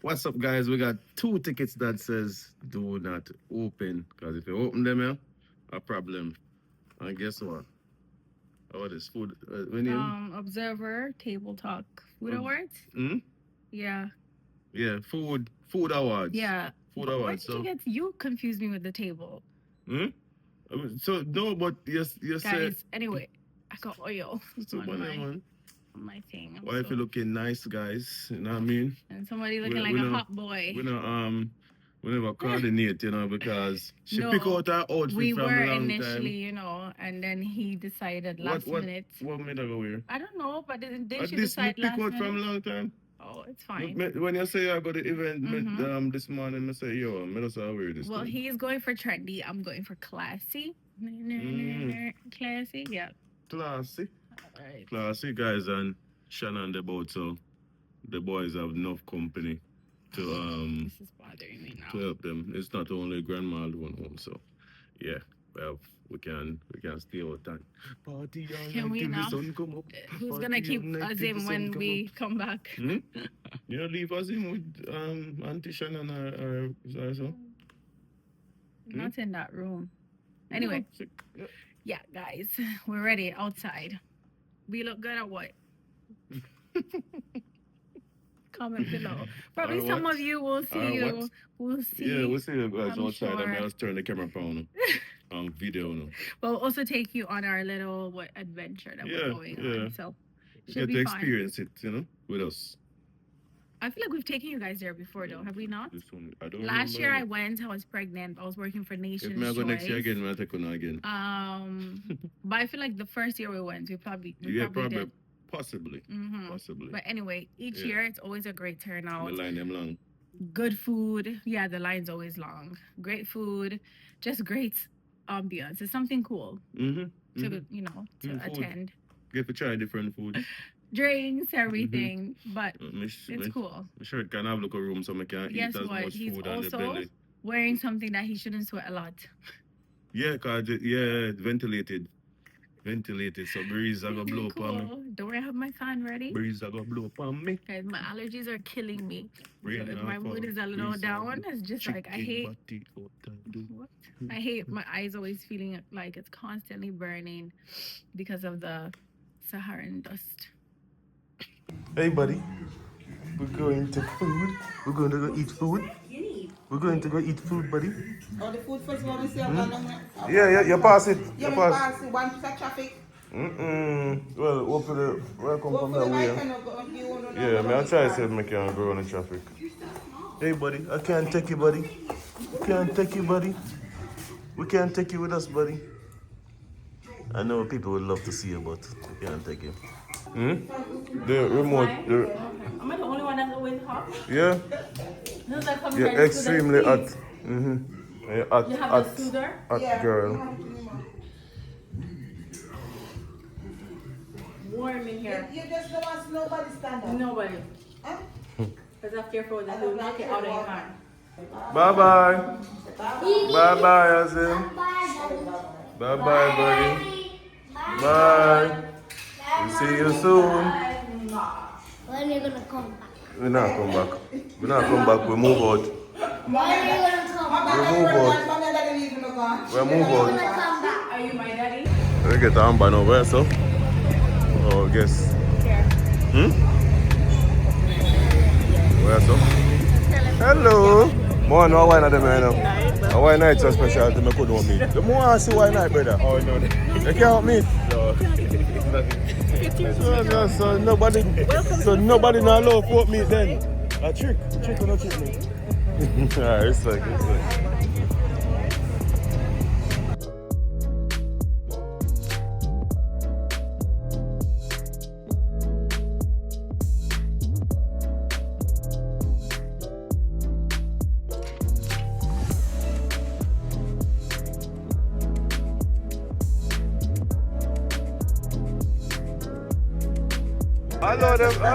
What's up, guys? We got 2 tickets that says do not open. Because if you open them, yeah, a problem. And guess what? Oh, this food. When you, Observer, Table Talk, Food Awards. hmm? Yeah. Yeah, food awards. Yeah. Food But where awards. did you So, get? You confused me with the table, hmm? So no, but yes, you said. guys. Anyway, I got oil So, on man, man. my thing. Why if you looking nice, guys? You know what I mean? And somebody looking like a hot boy. We never coordinate, because she No, pick out her outfit we from were a long initially, time. and then he decided last minute. What made her go wear? I don't know, but didn't At she this me decide pick last out minute? from a long time. Oh, it's fine. When you say I got the event this morning, I say, yo, I just wear this. Well, he's going for trendy. I'm going for classy. Classy, yeah. Classy. All right. Classy, guys, and Shannon the boat, so the boys have enough company to This is bothering me now. to help them. It's not only grandma alone home, so yeah, well, we can stay out and party all Can night we till the now? sun come up. Who's gonna keep Azim when we come back? You leave Azim with Auntie Shannon or so? Not in that room. Anyway, yeah, guys, we're ready outside. We look good or what? Comment below. Probably some of you will see you. We'll see. Yeah, we'll see you guys I'm outside. sure. I'm just turn the camera on video now. But we'll also take you on our little adventure that we're going on. So should be to experience it, with us. I feel like we've taken you guys there before, though. Have we not? I don't Last year I went. I was pregnant. I was working for Nation's Choice. If I go next year again, I'll take one again. But I feel like the first year we went, we probably did. Possibly. Possibly. But anyway, each year it's always a great turnout. The line them long. Good food. Yeah, the line's always long. Great food. Just great ambiance. It's something cool to attend. Get to try different food. Drinks, everything. But it's cool. I'm sure it can have like a room so I can eat as much he's food on the also belly. Wearing something that he shouldn't sweat a lot. Yeah, because it's ventilated. So breeze are going to blow upon me. Don't worry, I have my fan ready. Breeze are going to blow upon me. Guys, my allergies are killing me. So if my mood is a little down, it's just like I hate... What? I hate my eyes always feeling like it's constantly burning because of the Saharan dust. Hey, buddy. We're going to food. We're going to go eat food. We're going to go eat food, buddy. Oh, the food first one we say Yeah, you pass it. You pass it. One piece of traffic. Well, welcome from that way. Yeah, I'll try to see if I can go on the traffic. Hey, buddy. I can't take you, buddy. We can't take you, buddy. We can't take you with us, buddy. I know people would love to see you, but we can't take you. The remote. Am I the only one that's always hot? Yeah. You're extremely hot. You're hot, you have hot, a soother? hot girl. Warm in here. You just don't want nobody stand up. Nobody. Because I'm fearful that he'll knock it out of your hand. Bye-bye. Bye-bye, Azim. Bye-bye, buddy. Bye. We'll see you soon. When are you gonna come back? We're not come back. We're not come back. We move out. When are you gonna come back? We move out. We move When out. I come back? Are you my daddy? We get on by nowhere, so. Oh, guess. Here. Where so? Hello. More no wine at them right now. Why night so special to me couldn't meet. The more I see why night, brother. Oh no. You can't meet. No. So nobody now love folk meet then. A trick or no trick me. Alright, it's like. I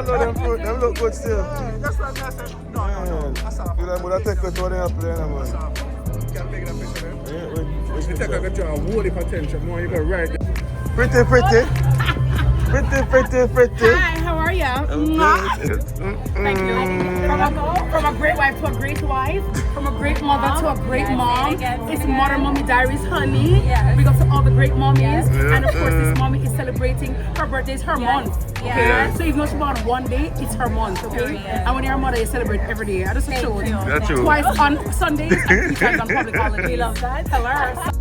know them fruit, them look good still. That's what I said. No. That's all. Feel like would I take it to what they are playing, man. Can't take that picture, man. Yeah, You take a picture of whole attention, more you go right there. Pretty. Hi, how are you? yeah. Thank you. From a great wife to a great wife, from a great mother to a great mom. It's Mother Mommy Diaries, honey. Big up to all the great mommies. And of course, this mommy is celebrating her birthday. It's her month. Okay? So even though she's born on one day, it's her month. Okay? And when you're a mother, you celebrate every day. I just showed That's true. twice on Sundays and 3 times on public holidays. We love that. Tell her.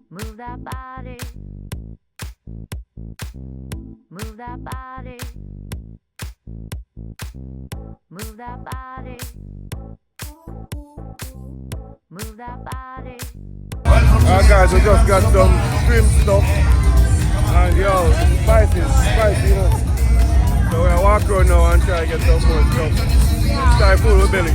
Move that body. Move that body. Move that body. Move that body. Alright guys, we just got some shrimp stuff. And yo, spicy, you know. So we're gonna walk around now and try to get some more stuff. Try full with belly.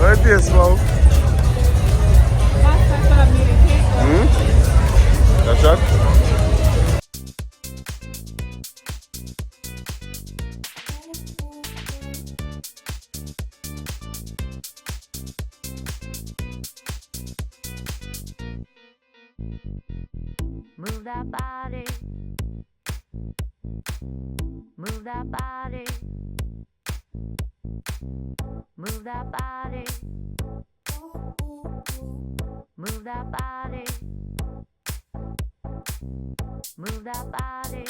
What it tastes like? That's that? Move that body. Move that body. Move that body. Move that body. Move that body.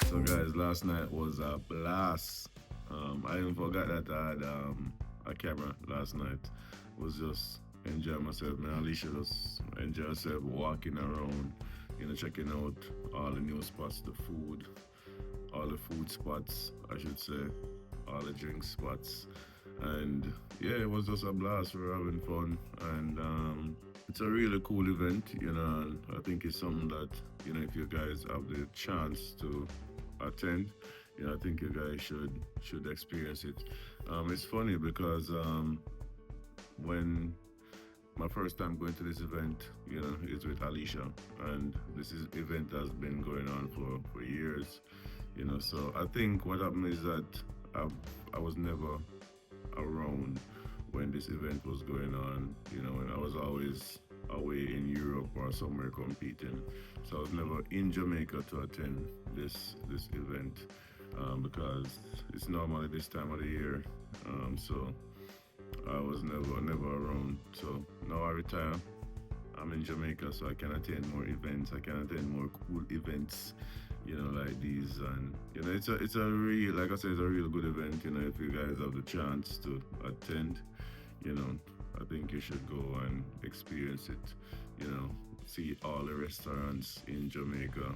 So guys, last night was a blast. I even forgot that I had a camera last night. Was just enjoying myself. Me and Alicia just enjoy myself walking around, you know, checking out all the new spots, the food, all the food spots, I should say, all the drink spots. And yeah, it was just a blast. We were having fun, and it's a really cool event, you know. And I think it's something that, you know, if you guys have the chance to attend, you know, I think you guys should experience it. It's funny because when my first time going to this event, you know, is with Alicia, and event has been going on for years, you know. So I think what happened is that I was never around when this event was going on, you know, and I was always away in Europe or somewhere competing. So I was never in Jamaica to attend this event because it's normally this time of the year. So I was never around. So now I retire. I'm in Jamaica, so I can attend more events. I can attend more cool events, you know, like these. And you know, it's a real, like I said, it's a real good event. You know, if you guys have the chance to attend, you know, I think you should go and experience it. You know, see all the restaurants in Jamaica.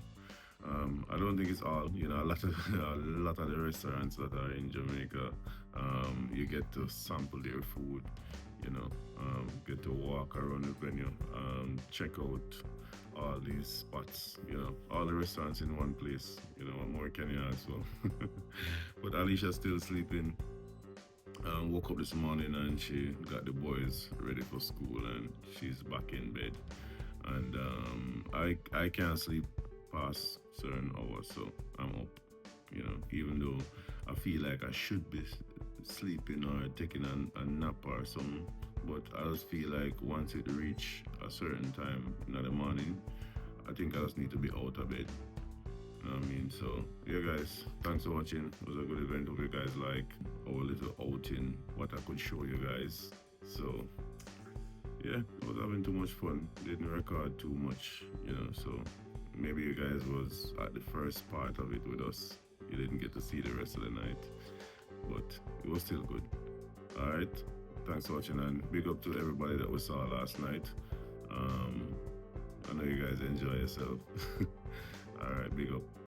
I don't think it's all, you know, a lot of the restaurants that are in Jamaica, you get to sample their food, you know, get to walk around the venue, check out all these spots, you know, all the restaurants in one place, you know. What more can you ask for? But Alicia's still sleeping. Woke up this morning and she got the boys ready for school and she's back in bed. and I can't sleep past certain hours, so I'm up. You know, even though I feel like I should be sleeping or taking a nap or something, but I just feel like once it reach a certain time in the morning, I think I just need to be out of bed. You know what I mean? So yeah, guys, thanks for watching. It was a good event. Hope you guys like our little outing, what I could show you guys. So yeah, I was having too much fun. Didn't record too much, you know, so maybe you guys was at the first part of it with us. You didn't get to see the rest of the night, but it was still good. All right, thanks for watching, and big up to everybody that we saw last night. I know you guys enjoy yourself. All right, big up.